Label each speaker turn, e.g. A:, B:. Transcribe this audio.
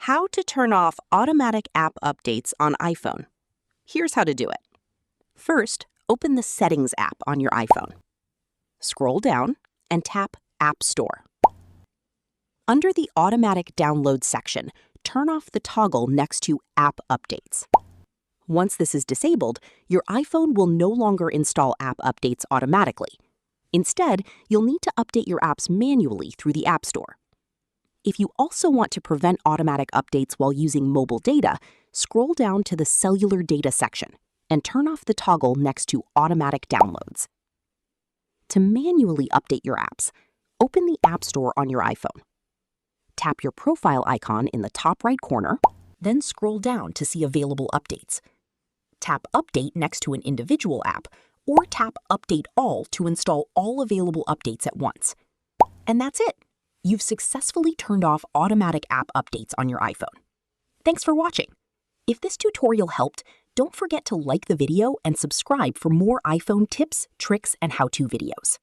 A: How to turn off automatic app updates on iPhone. Here's how to do it. First, open the Settings app on your iPhone. Scroll down and tap App Store. Under the Automatic Download section, turn off the toggle next to App Updates. Once this is disabled, your iPhone will no longer install app updates automatically. Instead, you'll need to update your apps manually through the App Store. If you also want to prevent automatic updates while using mobile data, scroll down to the Cellular Data section and turn off the toggle next to Automatic Downloads. To manually update your apps, open the App Store on your iPhone. Tap your profile icon in the top right corner, then scroll down to see available updates. Tap Update next to an individual app, or tap Update All to install all available updates at once. And that's it! You've successfully turned off automatic app updates on your iPhone. Thanks for watching. If this tutorial helped, don't forget to like the video and subscribe for more iPhone tips, tricks, and how-to videos.